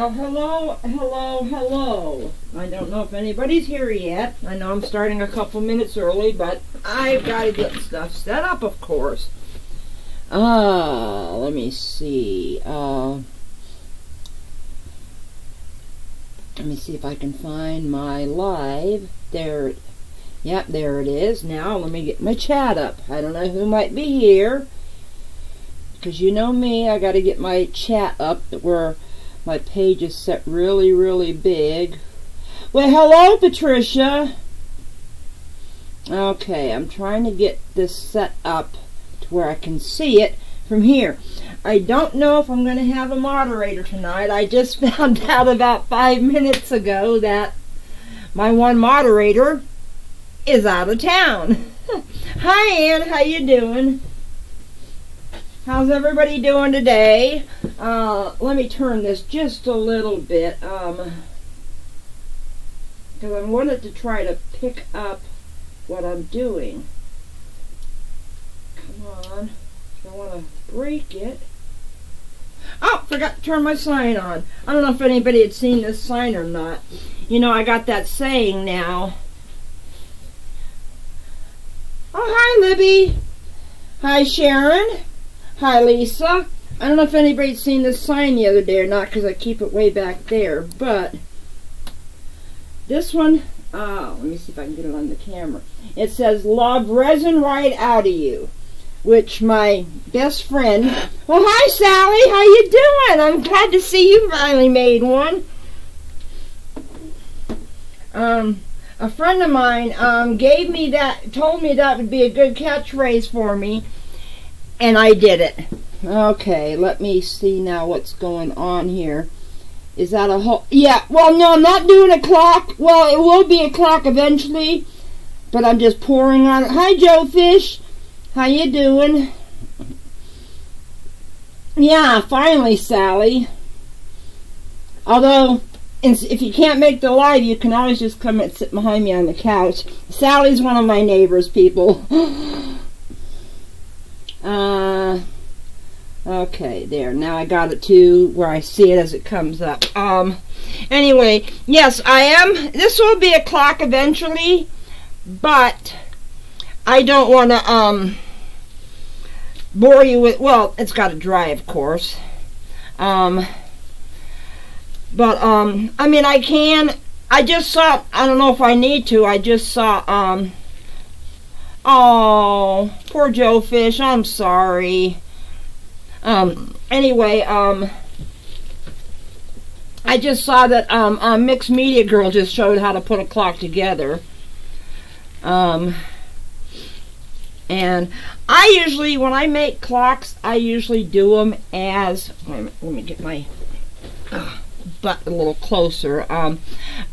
Well, hello. I don't know if anybody's here yet. I know I'm starting a couple minutes early, but I've got to get stuff set up, of course. Let me see. Let me see if I can find my live. There. Yep, there it is. Now, let me get my chat up. I don't know who might be here. Because you know me, I got to get my chat up where my page is set really, really big. Well, hello, Patricia. Okay, I'm trying to get this set up to where I can see it from here. I don't know if I'm going to have a moderator tonight. I just found out about 5 minutes ago that my one moderator is out of town. Hi, Ann. How you doing? How's everybody doing today? Let me turn this just a little bit, because I wanted to try to pick up what I'm doing. Come on. I don't want to break it. Oh, forgot to turn my sign on. I don't know if anybody had seen this sign or not. You know, I got that saying now. Oh, hi, Libby. Hi, Sharon. Hi, Lisa. I don't know if anybody's seen this sign the other day or not, because I keep it way back there, but this one, let me see if I can get it on the camera. It says, love resin right out of you, which my best friend, well, hi, Sally, how you doing? I'm glad to see you finally made one. A friend of mine gave me that, told me that would be a good catchphrase for me, and I did it. Okay, let me see now what's going on here. Is that a whole... Yeah, well, no, I'm not doing a clock. Well, it will be a clock eventually, but I'm just pouring on it. Hi, Joe Fish. How you doing? Yeah, finally, Sally. Although, if you can't make the live, you can always just come and sit behind me on the couch. Sally's one of my neighbors, people. Okay, there. Now I got it to where I see it as it comes up. Anyway, yes, I am. This will be a clock eventually, but I don't want to, bore you with, well, it's got to dry, of course. I mean, I can, I just saw, I don't know if I need to, I just saw, oh, poor Joe Fish, I'm sorry. Anyway, I just saw that, Mixed Media Girl just showed how to put a clock together. And I usually, when I make clocks, I usually do them as, wait a minute, let me get my butt a little closer.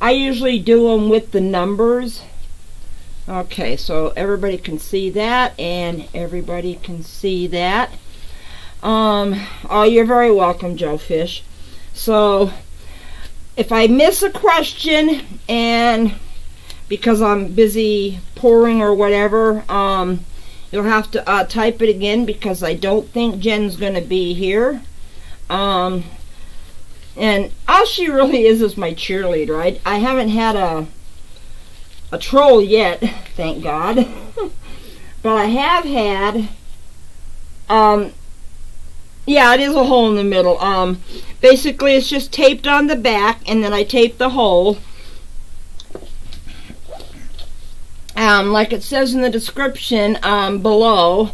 I usually do them with the numbers. Okay, so everybody can see that, and everybody can see that. Oh, you're very welcome, Joe Fish. So, if I miss a question, and because I'm busy pouring or whatever, you'll have to type it again, because I don't think Jen's going to be here. And all she really is my cheerleader. I haven't had a troll yet, thank God. But I have had, yeah, it is a hole in the middle. Basically, it's just taped on the back, and then I tape the hole. Like it says in the description below,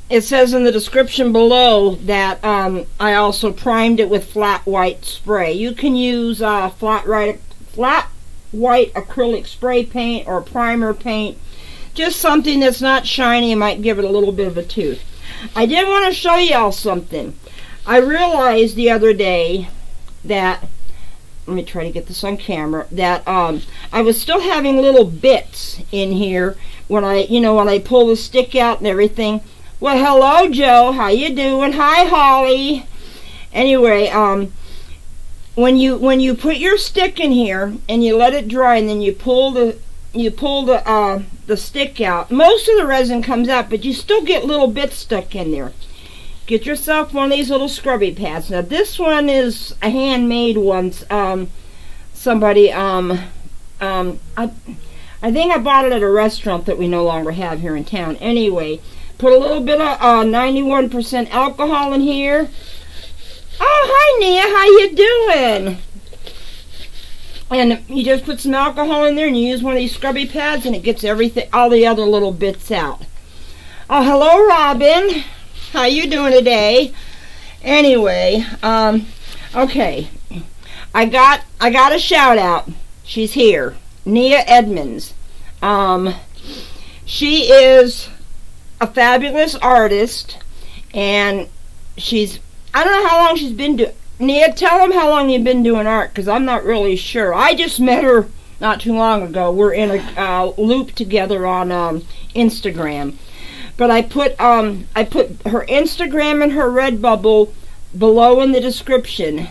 it says in the description below that I also primed it with flat white spray. You can use flat white acrylic spray paint or primer paint. Just something that's not shiny and might give it a little bit of a tooth. I did want to show y'all something. I realized the other day that, let me try to get this on camera, that I was still having little bits in here when I, you know, when I pull the stick out and everything. Well, hello, Joe. How you doing? Hi, Holly. Anyway, when you put your stick in here and you let it dry, and then you pull the the stick out. Most of the resin comes out, but you still get little bits stuck in there. Get yourself one of these little scrubby pads. Now this one is a handmade one. Somebody I think I bought it at a restaurant that we no longer have here in town. Anyway, put a little bit of 91% alcohol in here. Oh, hi Nia, how you doing? And you just put some alcohol in there and you use one of these scrubby pads and it gets everything, all the other little bits out. Oh, hello Robin. How you doing today? Anyway, okay. I got a shout out. She's here. Nia Edmonds. She is a fabulous artist, and I don't know how long she's been doing. Nia, tell them how long you've been doing art, because I'm not really sure. I just met her not too long ago. We're in a loop together on Instagram. But I put her Instagram and her Redbubble below in the description.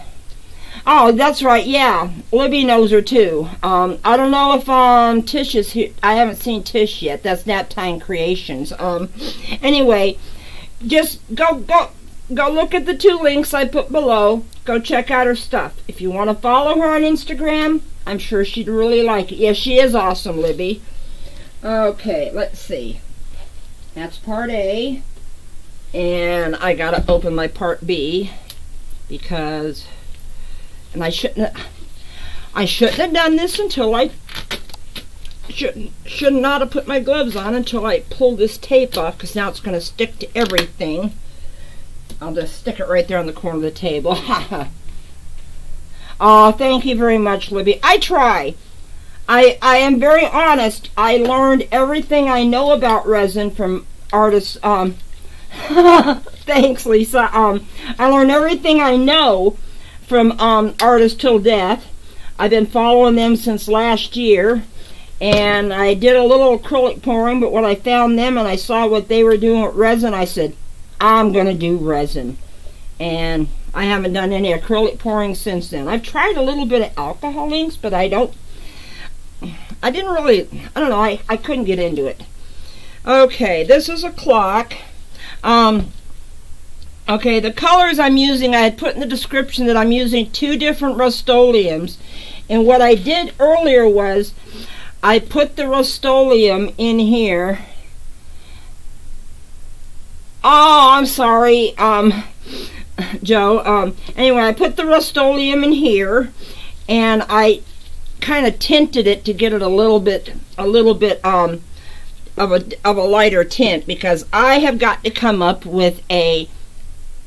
Oh, that's right, yeah. Libby knows her too. I don't know if Tish is here. I haven't seen Tish yet. That's Naptime Creations. Anyway, just go look at the two links I put below. Go check out her stuff. If you want to follow her on Instagram, I'm sure she'd really like it. Yeah, she is awesome, Libby. Okay, let's see. That's part A. And I gotta open my part B because, and I shouldn't have done this until I should not have put my gloves on until I pull this tape off, because now it's going to stick to everything. I'll just stick it right there on the corner of the table. Oh, thank you very much, Libby. I try. I am very honest. I learned everything I know about resin from artists. Thanks, Lisa. I learned everything I know from Artists Till Death. I've been following them since last year, and I did a little acrylic pouring, but when I found them and I saw what they were doing with resin, I said, I'm going to do resin. And I haven't done any acrylic pouring since then. I've tried a little bit of alcohol inks, but I don't know, I couldn't get into it. Okay, this is a clock. Okay, the colors I'm using, I had put in the description that I'm using 2 different Rust-Oleums. And what I did earlier was I put the Rust-Oleum in here. Oh, I'm sorry, Joe. Anyway, I put the Rust-Oleum in here, and I kind of tinted it to get it a little bit of a lighter tint, because I have got to come up with a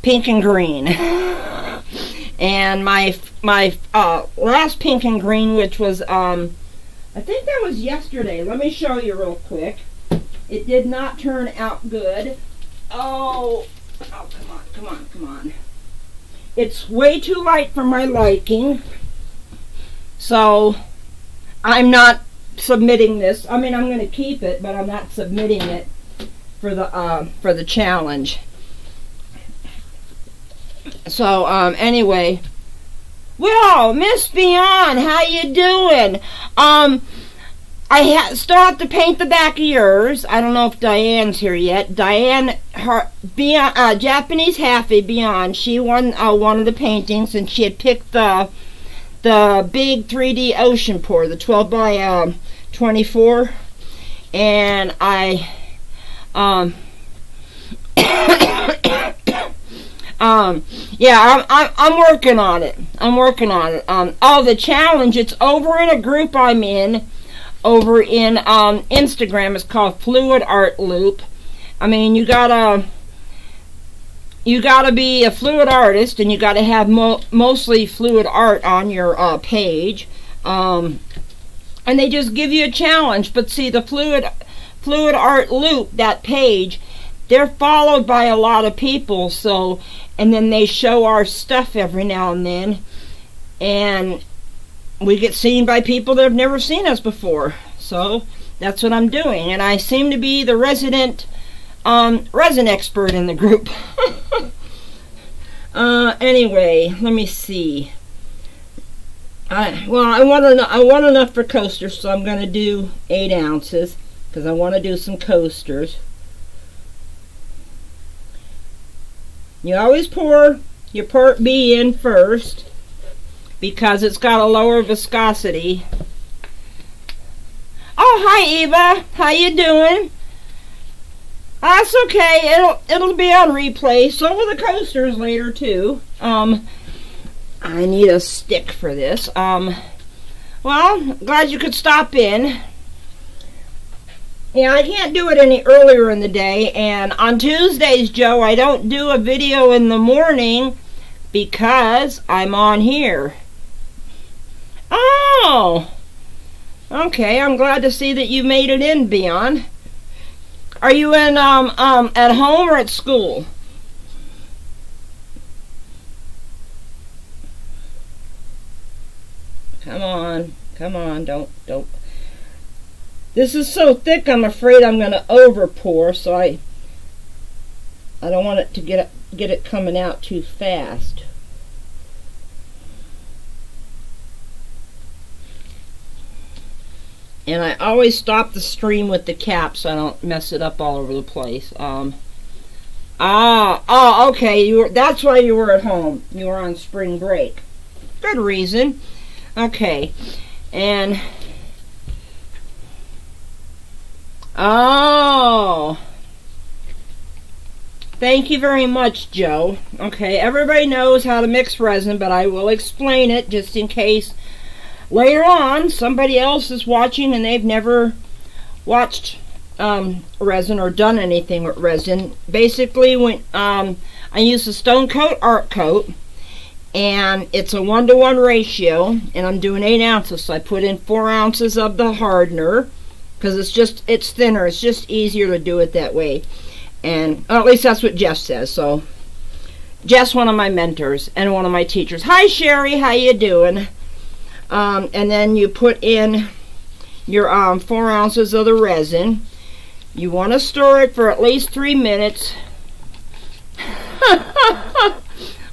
pink and green. And my last pink and green, which was I think that was yesterday. Let me show you real quick. It did not turn out good. Oh, come on. It's way too light for my liking. So I'm not submitting this. I mean, I'm going to keep it, but I'm not submitting it for the challenge. So anyway, well, Miss Beyond, how you doing? I still have to paint the back of yours. I don't know if Diane's here yet. Diane, her Japanese Halfie Beyond, she won one of the paintings, and she had picked the big 3D ocean pour, the 12 by 24, and yeah, I'm working on it. Oh, the challenge, it's over in a group I'm in over in Instagram. It's called Fluid Art Loop. I mean, you gotta be a fluid artist, and you gotta have mostly fluid art on your page, and they just give you a challenge. But see, the Fluid Art Loop, that page, they're followed by a lot of people, so, and then they show our stuff every now and then, and we get seen by people that have never seen us before. So that's what I'm doing, and I seem to be the resident resin expert in the group. Anyway, let me see. I want enough for coasters, so I'm going to do 8 ounces because I want to do some coasters. You always pour your part B in first because it's got a lower viscosity. Oh, hi Eva. How you doing? That's okay. It'll be on replay. So will the coasters later too. I need a stick for this. Well, glad you could stop in. Yeah, I can't do it any earlier in the day, and on Tuesdays, Joe, I don't do a video in the morning because I'm on here. Oh! Okay, I'm glad to see that you made it in, Beyond. Are you in, at home or at school? Come on, don't. This is so thick, I'm afraid I'm going to over pour, so I don't want it to get it coming out too fast. And I always stop the stream with the cap so I don't mess it up all over the place. Okay, that's why you were at home. You were on spring break. Good reason. Okay, and oh, thank you very much, Joe. Okay, everybody knows how to mix resin, but I will explain it just in case later on somebody else is watching and they've never watched resin or done anything with resin. Basically, when I use the Stone Coat Art Coat, and it's a 1-to-1 ratio, and I'm doing 8 ounces, so I put in 4 ounces of the hardener because it's thinner. It's just easier to do it that way, and at least that's what Jess says. So Jess, one of my mentors and one of my teachers. Hi Sherry, how you doing? And then you put in your 4 ounces of the resin. You want to stir it for at least 3 minutes.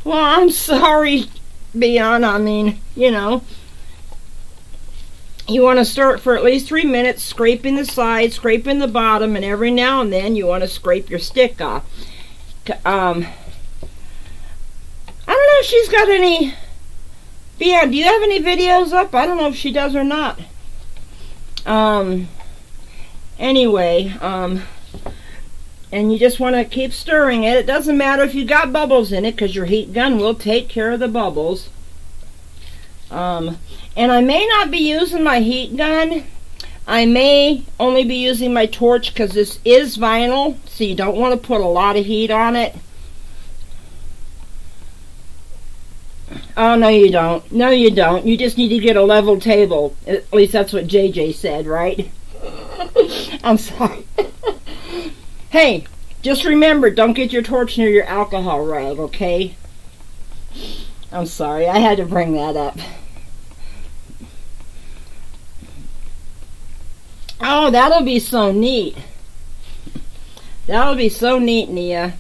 Well, I'm sorry, Beyond. I mean, you know, you want to stir it for at least 3 minutes, scraping the sides, scraping the bottom, and every now and then you want to scrape your stick off. I don't know if she's got any. Beyond, do you have any videos up? I don't know if she does or not. Anyway, and you just want to keep stirring it. It doesn't matter if you got bubbles in it because your heat gun will take care of the bubbles. And I may not be using my heat gun. I may only be using my torch because this is vinyl, so you don't want to put a lot of heat on it. Oh, no you don't. No you don't. You just need to get a level table. At least that's what JJ said, right? I'm sorry. Hey, just remember, don't get your torch near your alcohol rag, okay? I'm sorry, I had to bring that up. Oh, that'll be so neat. That'll be so neat, Nia.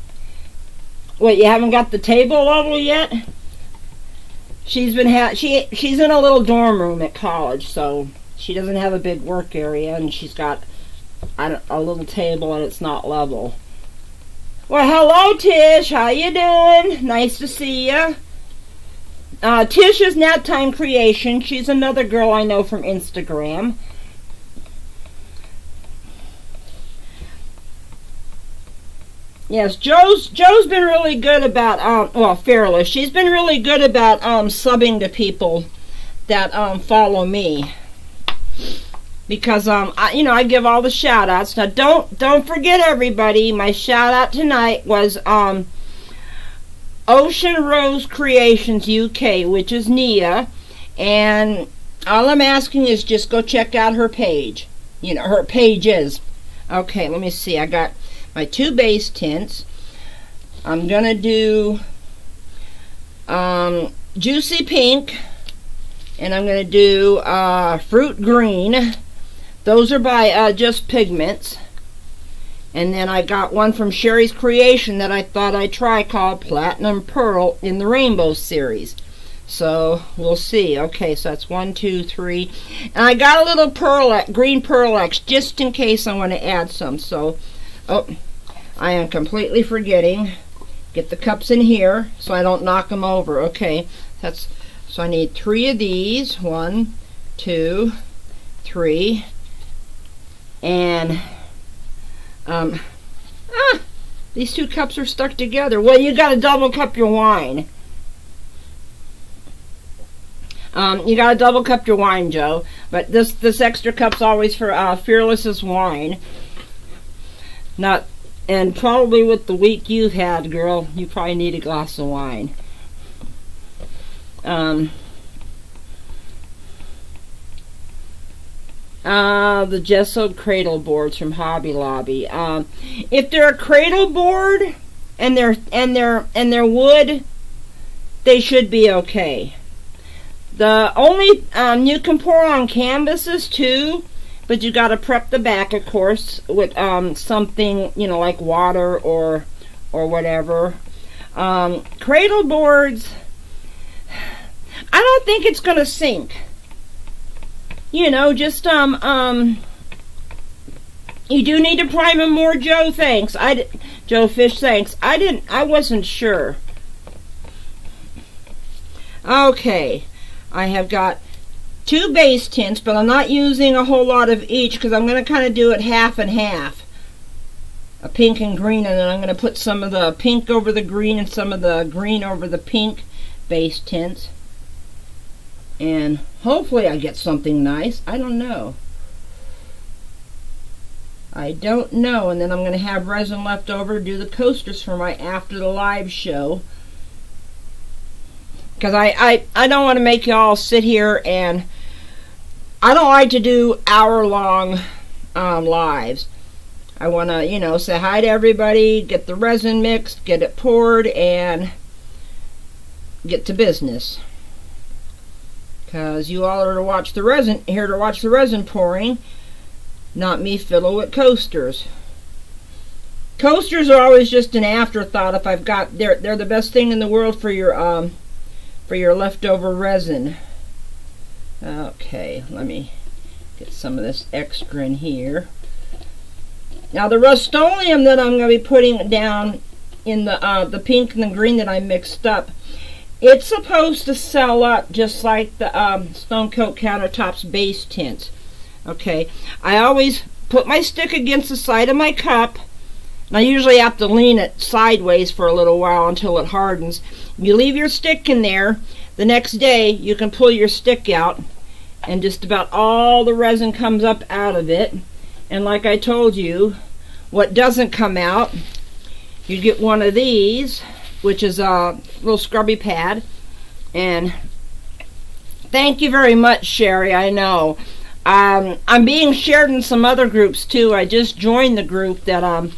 What, you haven't got the table level yet? She's in a little dorm room at college, so she doesn't have a big work area, and she's got a little table and it's not level. Well, hello Tish, how you doing? Nice to see you. Tish is Naptime Creation. She's another girl I know from Instagram. Yes, Joe's been really good about well, Fearless. She's been really good about subbing to people that follow me. Because I give all the shout outs. Now don't forget, everybody, my shout out tonight was Ocean Rose Creations UK, which is Nia, and all I'm asking is just go check out her page. You know, her page is. Okay, let me see. I got my 2 base tints. I'm gonna do Juicy Pink, and I'm gonna do Fruit Green. Those are by Just Pigments. And then I got one from Sherry's Creation that I thought I'd try called Platinum Pearl in the Rainbow series. So we'll see. Okay, so that's 1, 2, 3, and I got a little green Pearl-Ex just in case I want to add some. So, oh, I am completely forgetting. Get the cups in here so I don't knock them over. Okay, so I need 3 of these. 1, 2, 3, and these 2 cups are stuck together. Well, you got to double cup your wine. You gotta double cup your wine, Joe. But this extra cup's always for Fearless's wine. And probably with the week you've had, girl, you probably need a glass of wine. The gessoed cradle boards from Hobby Lobby. If they're a cradle board and they're wood, they should be okay. The only you can pour on canvases too, but you got to prep the back, of course, with something, you know, like water or whatever. Cradle boards, I don't think it's gonna sink. You know, just you do need to prime them more, Joe. Thanks. Joe Fish. Thanks. I wasn't sure. Okay. I have got 2 base tints, but I'm not using a whole lot of each because I'm going to kind of do it half and half. A pink and green, and then I'm going to put some of the pink over the green and some of the green over the pink base tints. And hopefully I get something nice. I don't know. I don't know. And then I'm going to have resin left over to do the coasters for my after the live show. Because I don't want to make you all sit here, and I don't like to do hour-long lives. I want to, you know, say hi to everybody, get the resin mixed, get it poured, and get to business. Because you all are to watch the resin, here to watch the resin pouring, not me fiddle with coasters. Coasters are always just an afterthought if I've got, they're the best thing in the world for your leftover resin. Okay, let me get some of this extra in here. Now the Rust-Oleum that I'm going to be putting down in the pink and the green that I mixed up, it's supposed to sell up just like the Stone Coat Countertops base tints. Okay, I always put my stick against the side of my cup, and I usually have to lean it sideways for a little while until it hardens. You leave your stick in there. The next day you can pull your stick out and just about all the resin comes up out of it. And like I told you, what doesn't come out, you get one of these, which is a little scrubby pad. And thank you very much, Sherry. I know I'm being shared in some other groups too. I just joined the group that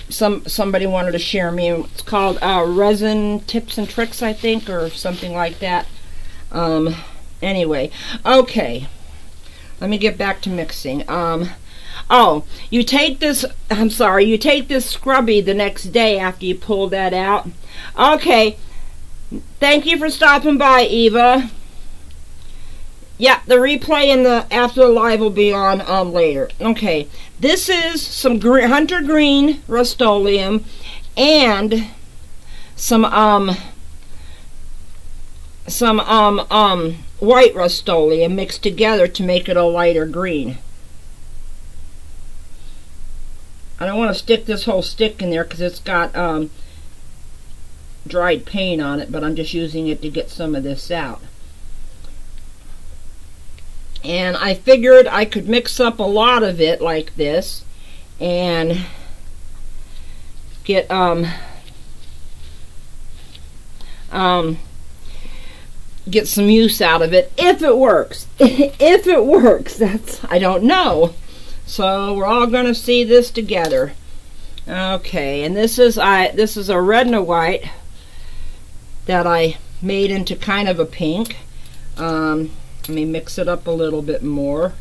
somebody wanted to share me. It's called Resin Tips and Tricks, I think, or something like that. Anyway, okay, let me get back to mixing. Oh, you take this, I'm sorry, you take this scrubby the next day after you pull that out. Okay, thank you for stopping by, Eva. Yeah, the replay and the after the live will be on later. Okay, this is some Hunter Green Rust-Oleum and some white Rust-Oleum mixed together to make it a lighter green. I don't want to stick this whole stick in there because it's got dried paint on it, but I'm just using it to get some of this out. And I figured I could mix up a lot of it like this and get get some use out of it if it works. If it works, I don't know. So we're all going to see this together. Okay, and this is a red and a white that I made into kind of a pink. Let me mix it up a little bit more.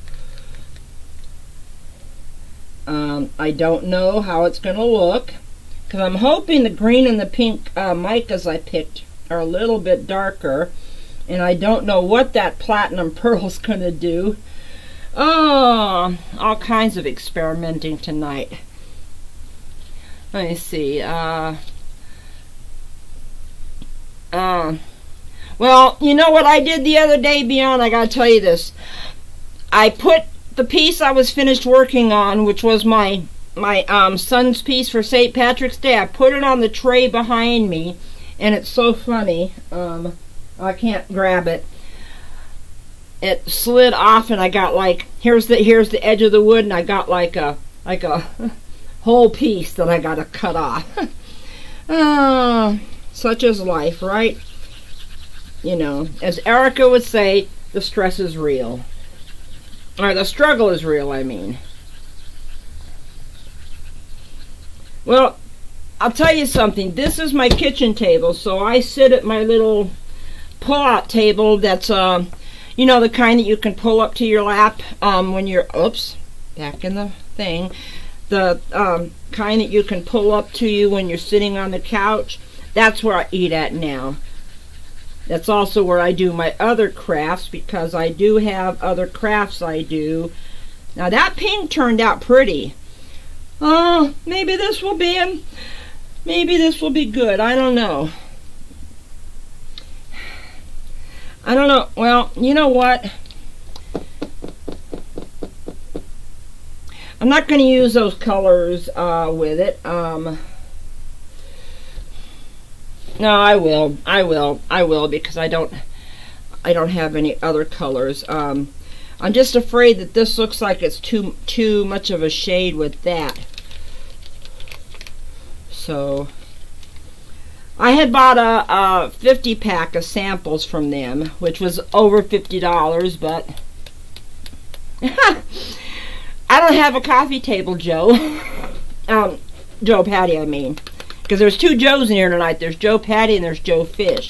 I don't know how it's going to look because I'm hoping the green and the pink micas I picked are a little bit darker, and I don't know what that platinum pearl's gonna do. Oh, all kinds of experimenting tonight. Let me see. Well, you know what I did the other day, Beyond? I gotta tell you this. I put the piece I was finished working on, which was my son's piece for St. Patrick's Day. I put it on the tray behind me, and it's so funny. I can't grab it. It slid off, and I got like, here's the edge of the wood, and I got like a whole piece that I got to cut off. Such is life, right? You know, as Erica would say, the stress is real. Or the struggle is real, I mean. Well, I'll tell you something. This is my kitchen table, so I sit at my little pull-out table that's, you know, the kind that you can pull up to your lap when you're, oops, back in the thing. The kind that you can pull up to you when you're sitting on the couch. That's where I eat at now. That's also where I do my other crafts, because I do have other crafts I do. Now that pink turned out pretty. Oh, maybe this will be good. I don't know. I don't know. Well, you know what? I'm not going to use those colors with it. No, I will because I don't have any other colors. I'm just afraid that this looks like it's too much of a shade with that. So I had bought a 50 pack of samples from them, which was over $50, but I don't have a coffee table, Joe. Joe Patty, I mean. Because there's two Joes in here tonight. There's Joe Patty and there's Joe Fish.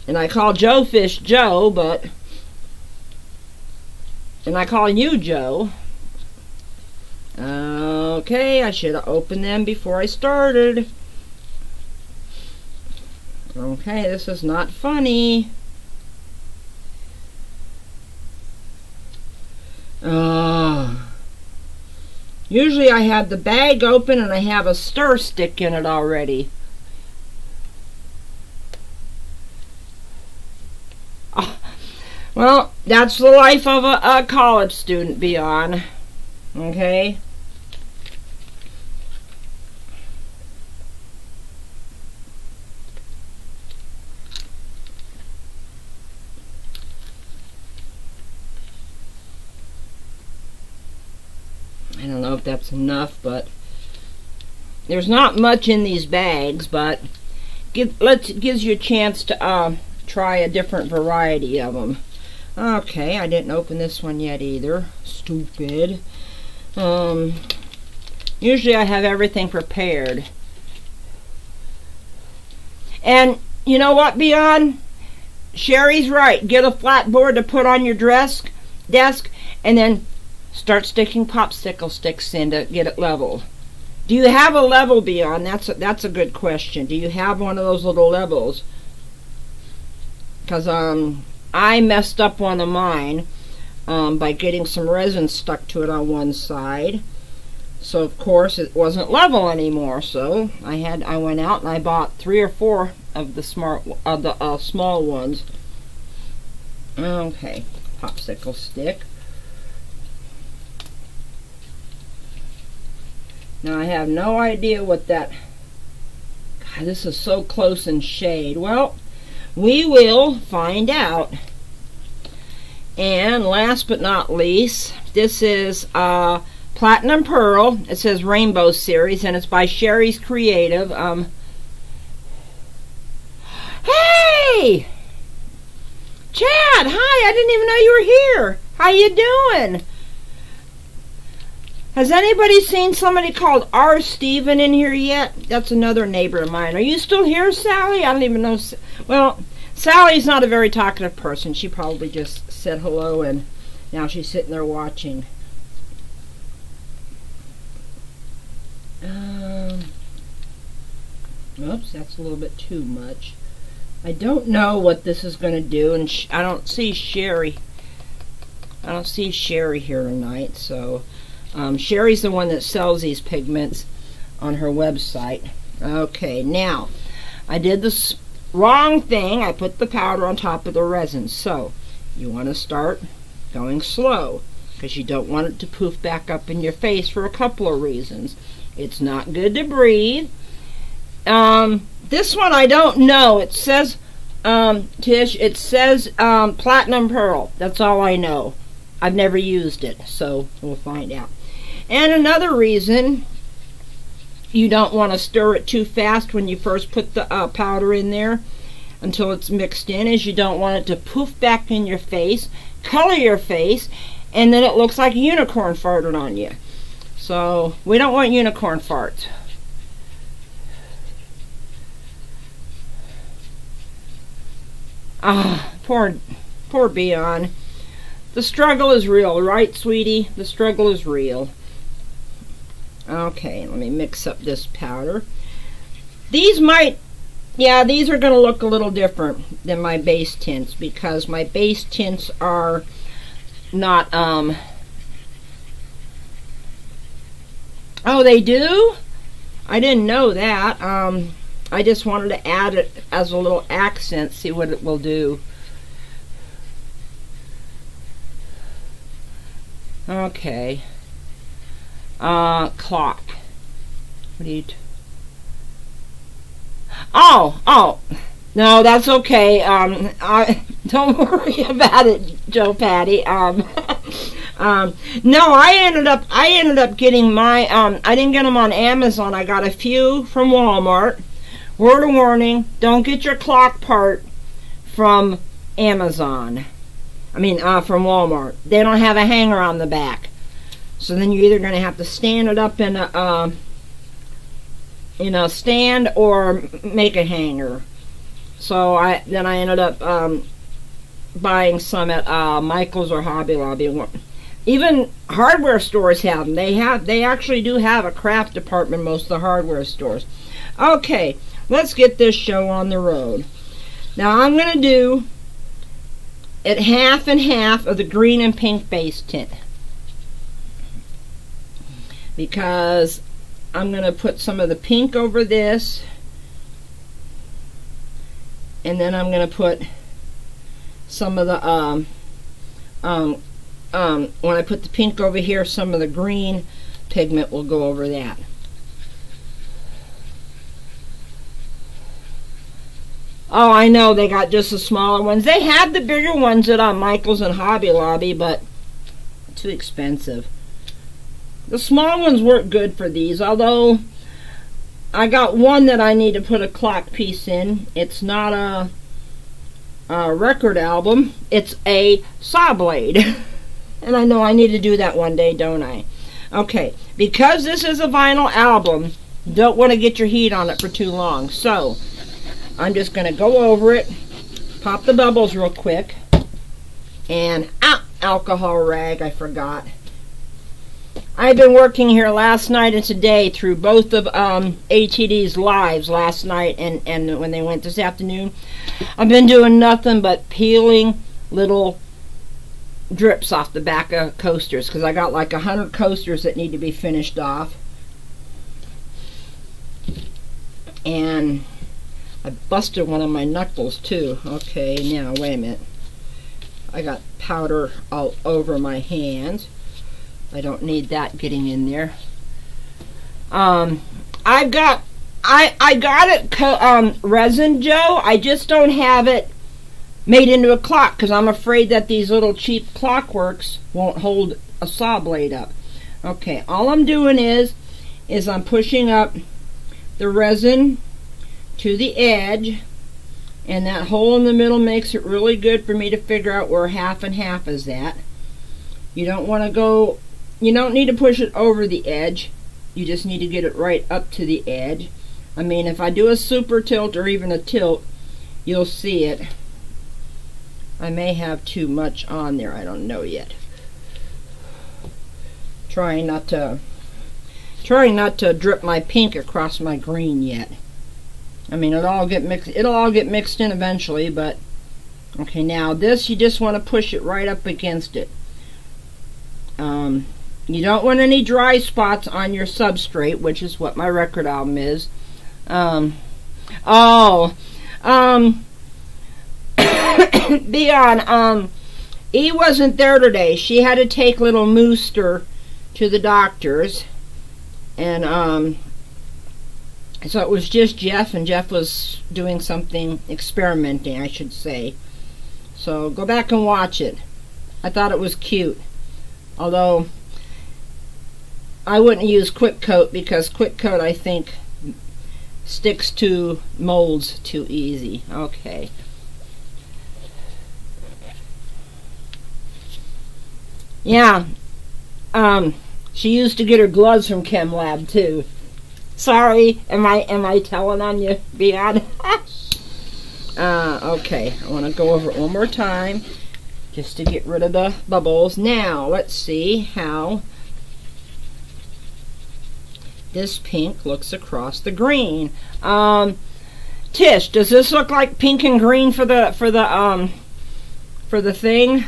And I call Joe Fish Joe, but... And I call you Joe. Okay, I should have opened them before I started. Okay, this is not funny. Usually I have the bag open and I have a stir stick in it already. Well, that's the life of a college student, Beyond. Okay? I don't know if that's enough, but there's not much in these bags, but gives you a chance to try a different variety of them. Okay, I didn't open this one yet either. Stupid. Usually I have everything prepared. And you know what, Beyond? Sherry's right. Get a flat board to put on your desk, and then start sticking popsicle sticks in to get it level. Do you have a level, Beyond? That's a good question. Do you have one of those little levels? Because I messed up one of mine by getting some resin stuck to it on one side. So of course it wasn't level anymore. So I went out and I bought 3 or 4 of the small ones. Okay, popsicle stick. Now I have no idea what that... God, this is so close in shade. Well, we will find out. And last but not least, this is Platinum Pearl. It says Rainbow Series, and it's by Sherry's Creative. Hey! Chad, hi! I didn't even know you were here. How you doing? Has anybody seen somebody called R. Steven in here yet? That's another neighbor of mine. Are you still here, Sally? I don't even know. Well, Sally's not a very talkative person. She probably just said hello and now she's sitting there watching. Oops, that's a little bit too much. I don't know what this is going to do, and I don't see Sherry. I don't see Sherry here tonight, so Sherry's the one that sells these pigments on her website. Okay, now I did the wrong thing. I put the powder on top of the resin, so you want to start going slow because you don't want it to poof back up in your face for a couple of reasons. It's not good to breathe. This one I don't know. It says, Tish, it says platinum pearl. That's all I know. I've never used it, so we'll find out. And another reason you don't want to stir it too fast when you first put the powder in there until it's mixed in is you don't want it to poof back in your face, color your face, and then it looks like a unicorn farted on you. So we don't want unicorn farts. Ah, poor Beyond. The struggle is real, right, sweetie? The struggle is real. Okay, let me mix up this powder. These might, yeah, these are going to look a little different than my base tints because my base tints are not, oh, they do? I didn't know that. I just wanted to add it as a little accent, see what it will do. Okay. Clock. What do you oh, no, that's okay. Don't worry about it, Joe Patty. No, I ended up getting my, I didn't get them on Amazon. I got a few from Walmart. Word of warning, don't get your clock part from Amazon. I mean, from Walmart. They don't have a hanger on the back. So then you're either going to have to stand it up in a stand or make a hanger. So I ended up buying some at Michael's or Hobby Lobby. Even hardware stores have them. They actually do have a craft department, most of the hardware stores. Okay, let's get this show on the road. Now I'm going to do it half and half of the green and pink base tint, because I'm going to put some of the pink over this, and then I'm going to put some of the when I put the pink over here, some of the green pigment will go over that. Oh, I know, they got just the smaller ones. They have the bigger ones at Michael's and Hobby Lobby, but too expensive. The small ones work good for these, although I got one that I need to put a clock piece in. It's not a record album. It's a saw blade. And I know I need to do that one day, don't I? Okay, because this is a vinyl album, you don't want to get your heat on it for too long. So I'm just going to go over it, pop the bubbles real quick, and alcohol rag, I forgot. I've been working here last night and today through both of ATD's lives last night and when they went this afternoon. I've been doing nothing but peeling little drips off the back of coasters because I got like 100 coasters that need to be finished off. And I busted one of my knuckles too. Okay, now wait a minute. I got powder all over my hands. I don't need that getting in there. I got it resin, Joe. I just don't have it made into a clock because I'm afraid that these little cheap clockworks won't hold a saw blade up. Okay, all I'm doing is I'm pushing up the resin to the edge, and that hole in the middle makes it really good for me to figure out where half and half is at. You don't want to go, you don't need to push it over the edge, you just need to get it right up to the edge. I mean, if I do a super tilt or even a tilt, you'll see it. I may have too much on there, I don't know yet. Trying not to drip my pink across my green yet. I mean, it'll all get mixed in eventually, but okay, now this you just want to push it right up against it. You don't want any dry spots on your substrate, which is what my record album is. Beyond, E wasn't there today. She had to take little Mooster to the doctor's, and so it was just Jeff, and Jeff was doing something, experimenting, I should say. So go back and watch it. I thought it was cute, although I wouldn't use Quick Coat, because Quick Coat, I think, sticks to molds too easy. Okay. Yeah. She used to get her gloves from Chem Lab too. Sorry, am I telling on you, Beyond? Okay, I want to go over it one more time just to get rid of the bubbles. Now, let's see how this pink looks across the green. Tish, does this look like pink and green for the thing?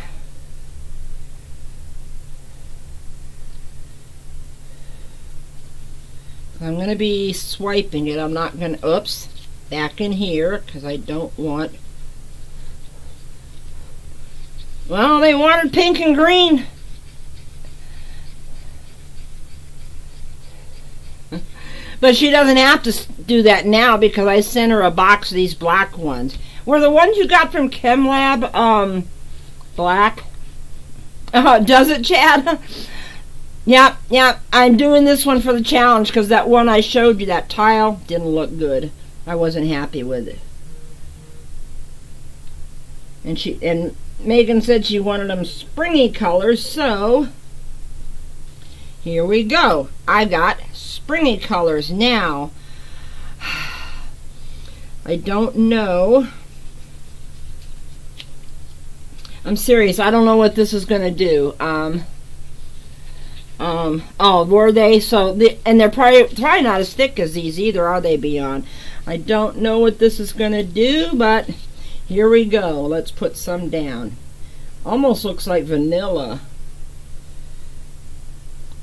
I'm going to be swiping it. I'm not going to, oops, back in here, because I don't want, well, they wanted pink and green. But she doesn't have to do that now, because I sent her a box of these black ones. Were the ones you got from Chem Lab black? Does it, Chad? Yeah, I'm doing this one for the challenge, because that one I showed you, that tile, didn't look good. I wasn't happy with it. And Megan said she wanted them springy colors, so here we go. I got springy colors. Now, I don't know. I'm serious, I don't know what this is going to do. Oh, were they? So, and they're probably not as thick as these either, are they, Beyond? I don't know what this is going to do, but here we go. Let's put some down. Almost looks like vanilla.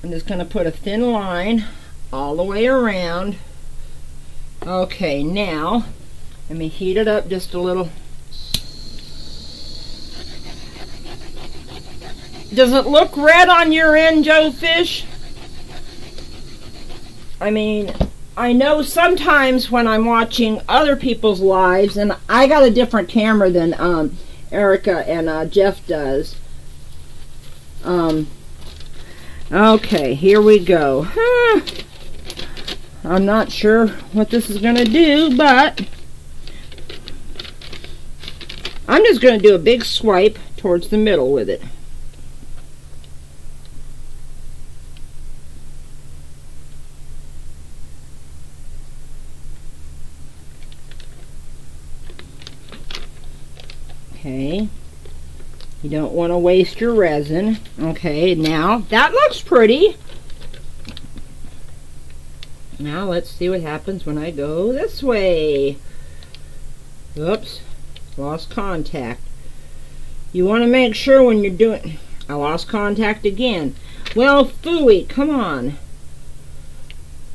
I'm just going to put a thin line all the way around. Okay, now, let me heat it up just a little. Does it look red on your end, Joe Fish? I mean, I know sometimes when I'm watching other people's lives, and I got a different camera than Erica and Jeff does. Okay, here we go. I'm not sure what this is going to do, but I'm just going to do a big swipe towards the middle with it. Okay, you don't want to waste your resin. Okay, now that looks pretty. Now let's see what happens when I go this way. Oops, lost contact. You want to make sure when you're doing, I lost contact again. Well, phooey, come on.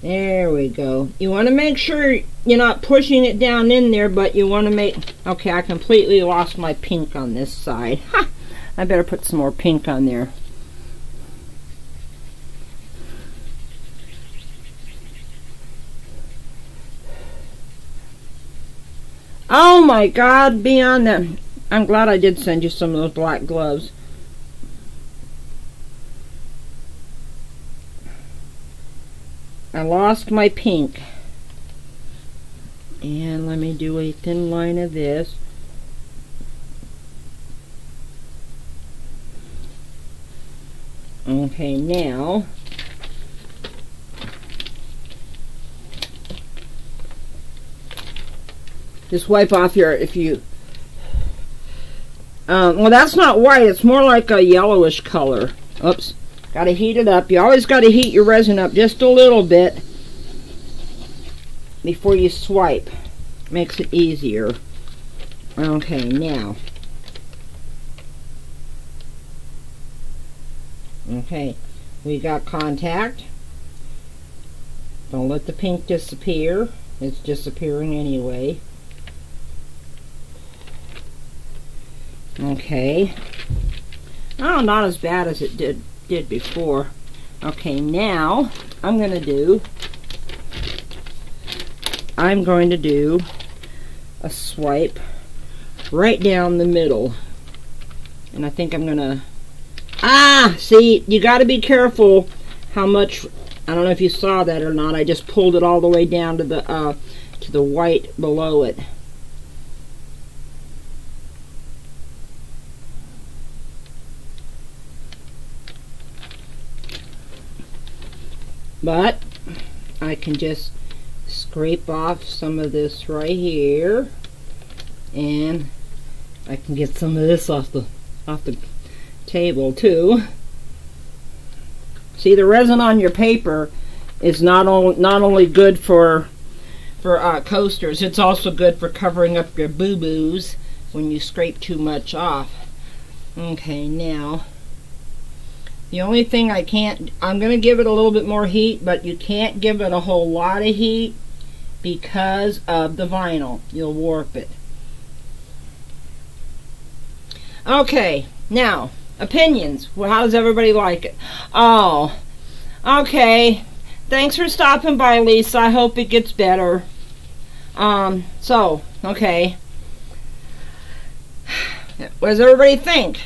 There we go. You want to make sure you're not pushing it down in there, but you want to make, okay, I completely lost my pink on this side. Ha! I better put some more pink on there. Oh my God, Beyond that. I'm glad I did send you some of those black gloves. I lost my pink. And let me do a thin line of this. Okay, now just wipe off your, if you well, that's not white, it's more like a yellowish color. Oops. Got to heat it up. You always got to heat your resin up just a little bit before you swipe. Makes it easier. Okay, now. Okay, we got contact. Don't let the pink disappear. It's disappearing anyway. Okay. Oh, not as bad as it did before. Okay, now I'm going to do a swipe right down the middle. And I think I'm going to... Ah! See, you got to be careful how much... I don't know if you saw that or not. I just pulled it all the way down to the white below it. But I can just scrape off some of this right here, and I can get some of this off the table too. See, the resin on your paper is not only good for coasters, it's also good for covering up your boo-boos when you scrape too much off. Okay, now the only thing I'm going to give it a little bit more heat, but you can't give it a whole lot of heat because of the vinyl. You'll warp it. Okay, now, opinions. Well, how does everybody like it? Oh, okay. Thanks for stopping by, Lisa. I hope it gets better. Okay. What does everybody think?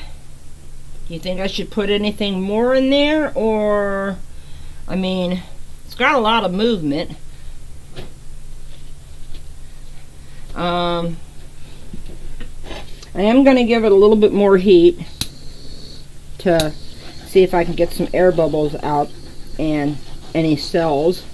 Do you think I should put anything more in there? Or, I mean, it's got a lot of movement. I am going to give it a little bit more heat to see if I can get some air bubbles out and any cells.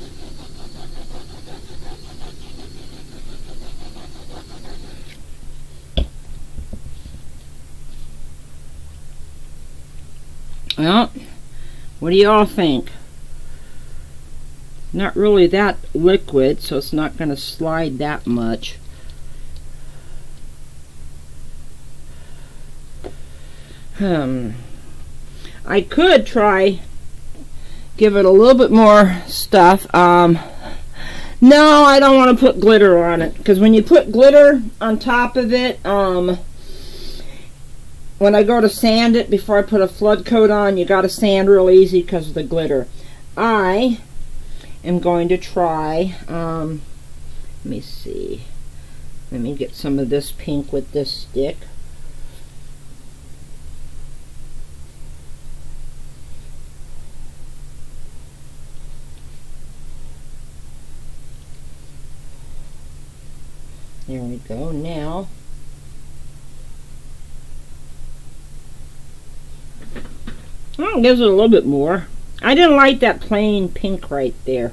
Well, what do y'all think? Not really that liquid, so it's not going to slide that much. I could try give it a little bit more stuff. No, I don't want to put glitter on it, because when you put glitter on top of it, when I go to sand it before I put a flood coat on, you got to sand real easy because of the glitter. I am going to try, let me see, let me get some of this pink with this stick. There we go. Now, well, it gives it a little bit more. I didn't like that plain pink right there.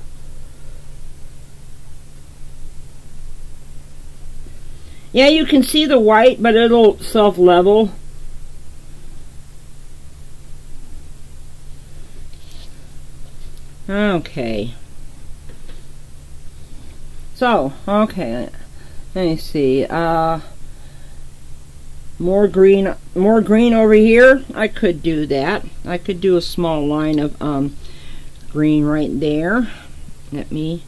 Yeah, you can see the white, but it'll self-level. Okay. So, okay. Let me see. More green over here. I could do that. I could do a small line of green right there. Let me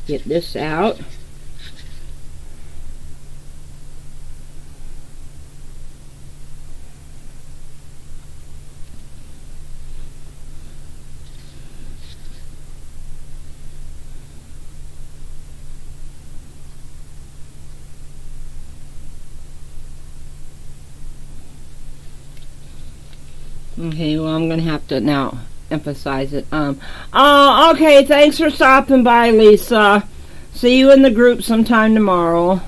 get this out. Okay, well, I'm going to have to now emphasize it. Oh, okay, thanks for stopping by, Lisa. See you in the group sometime tomorrow.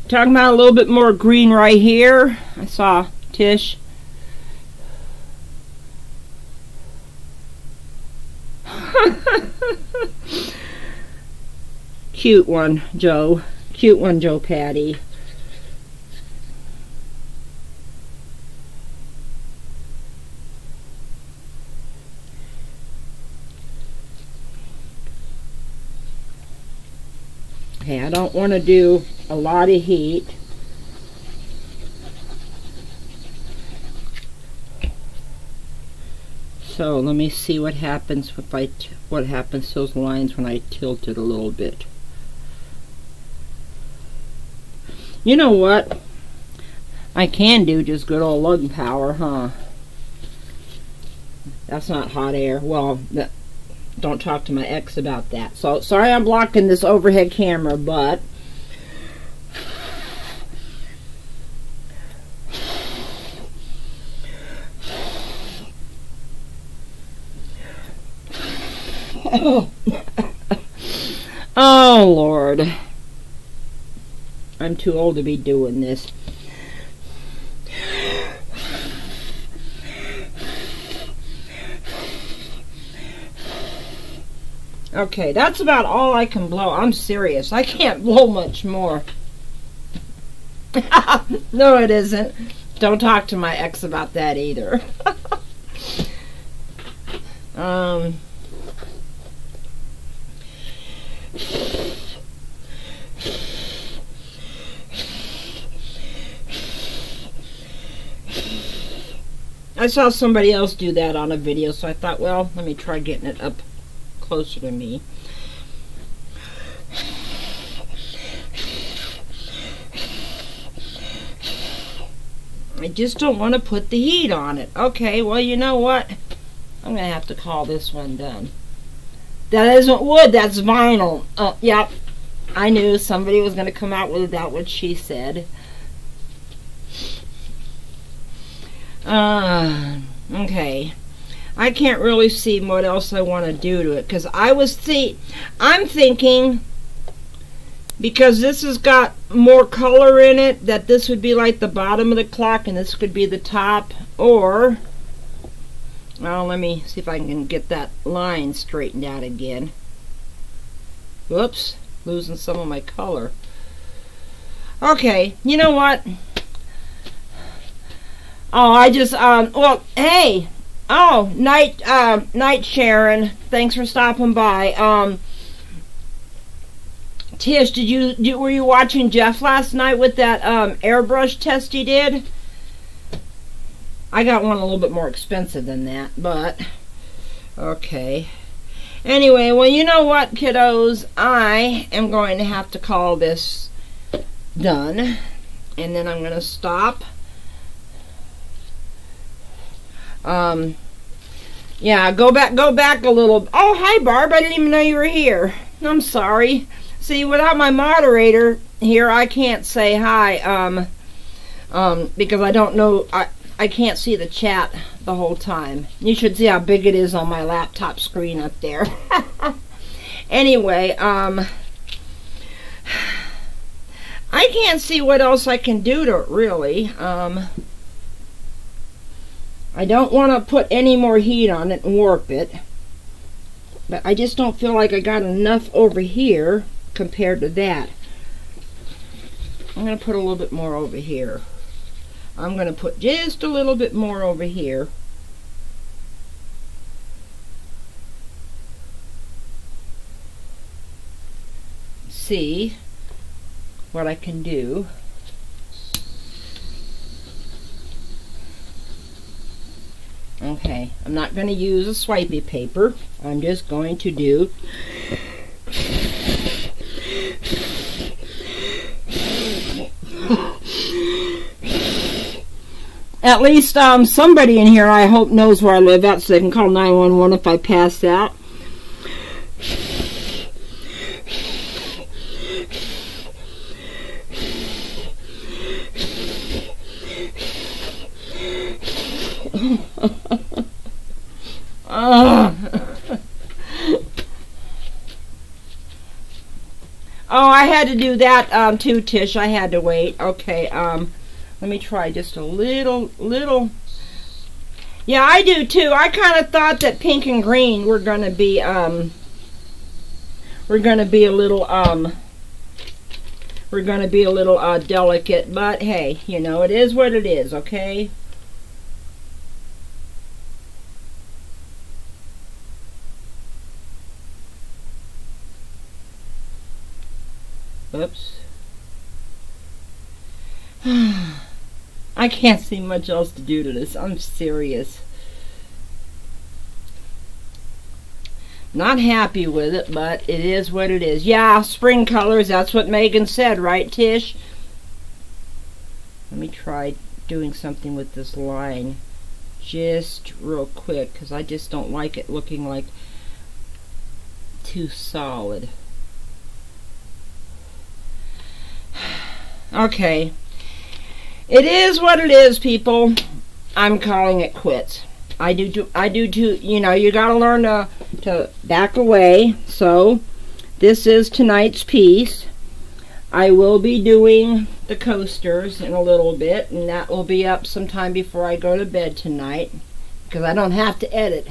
Talking about a little bit more green right here. I saw Tish. Cute one, Joe. Cute one, Joe Patty. Okay, I don't want to do a lot of heat. So let me see what happens if what happens to those lines when I tilt it a little bit. You know what? I can do just good old lug power, huh? That's not hot air. Well, don't talk to my ex about that. So sorry I'm blocking this overhead camera, but oh Lord, I'm too old to be doing this. Okay, that's about all I can blow. I'm serious. I can't blow much more. No, it isn't. Don't talk to my ex about that either. I saw somebody else do that on a video, so I thought, well, let me try getting it up closer to me. I just don't want to put the heat on it. Okay, well, you know what? I'm going to have to call this one done. That isn't wood, that's vinyl. Oh, yep. I knew somebody was going to come out with that, what she said. Okay. I can't really see what else I want to do to it, because I'm thinking, because this has got more color in it, that this would be like the bottom of the clock and this could be the top. Or, well, let me see if I can get that line straightened out again. Whoops, losing some of my color. Okay, you know what? Oh, I just, well, hey. Oh, night Sharon. Thanks for stopping by. Tish, were you watching Jeff last night with that airbrush test he did? I got one a little bit more expensive than that, but okay. Anyway, well, you know what, kiddos? I am going to have to call this done, and then I'm going to stop. Yeah, go back a little. Oh, hi, Barb. I didn't even know you were here. I'm sorry. See, without my moderator here, I can't say hi, because I don't know, I can't see the chat the whole time. You should see how big it is on my laptop screen up there. Anyway, I can't see what else I can do to it, really. I don't want to put any more heat on it and warp it, but I just don't feel like I got enough over here compared to that. I'm going to put a little bit more over here. I'm going to put just a little bit more over here. See what I can do. Okay, I'm not going to use a swipey paper. I'm just going to do at least somebody in here, I hope, knows where I live at, so they can call 911 if I pass out. Oh, I had to do that too, Tish. I had to wait. Okay, let me try just a little. Yeah, I do too. I kind of thought that pink and green were going to be we're gonna be a little delicate, but hey, you know, it is what it is, okay? Oops. I can't see much else to do to this. I'm serious. Not happy with it, but it is what it is. Yeah, spring colors, that's what Megan said, right, Tish? Let me try doing something with this line just real quick, because I just don't like it looking like too solid. Okay. It is what it is, people. I'm calling it quits. I do too, you know, you gotta learn to back away. So, this is tonight's piece. I will be doing the coasters in a little bit, and that will be up sometime before I go to bed tonight, because I don't have to edit.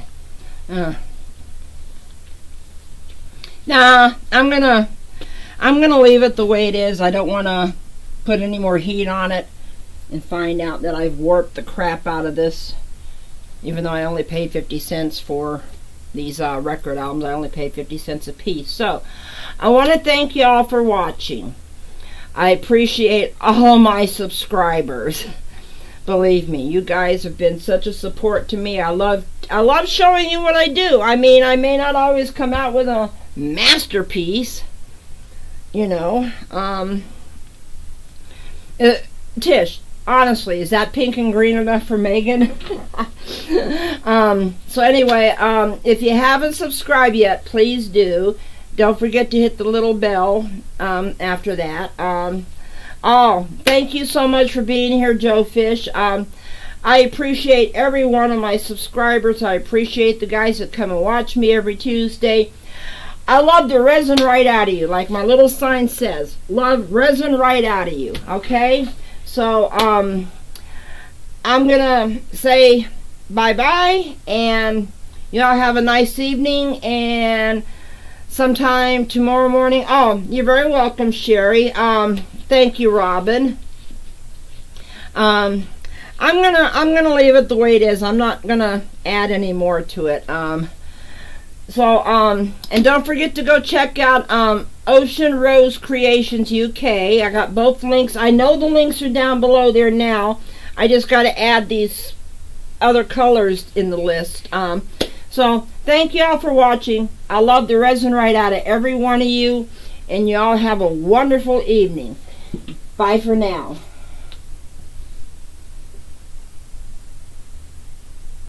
Nah, I'm gonna leave it the way it is. I don't want to put any more heat on it and find out that I've warped the crap out of this. Even though I only paid 50 cents for these record albums, I only paid 50 cents a piece. So, I want to thank y'all for watching. I appreciate all my subscribers. Believe me, you guys have been such a support to me. I love showing you what I do. I mean, I may not always come out with a masterpiece, you know. Tish, honestly, is that pink and green enough for Megan? So anyway, if you haven't subscribed yet, please do. Don't forget to hit the little bell after that. Oh, thank you so much for being here, Joe Fish. I appreciate every one of my subscribers. I appreciate the guys that come and watch me every Tuesday. I love the resin right out of you, like my little sign says. Love resin right out of you, okay? So, I'm gonna say bye-bye, and y'all have a nice evening, and sometime tomorrow morning. Oh, you're very welcome, Sherry. Thank you, Robin. I'm gonna leave it the way it is. I'm not gonna add any more to it. And don't forget to go check out Ocean Rose Creations UK. I got both links. I know the links are down below there now. I just got to add these other colors in the list. So, thank y'all for watching. I love the resin right out of every one of you. And y'all have a wonderful evening. Bye for now.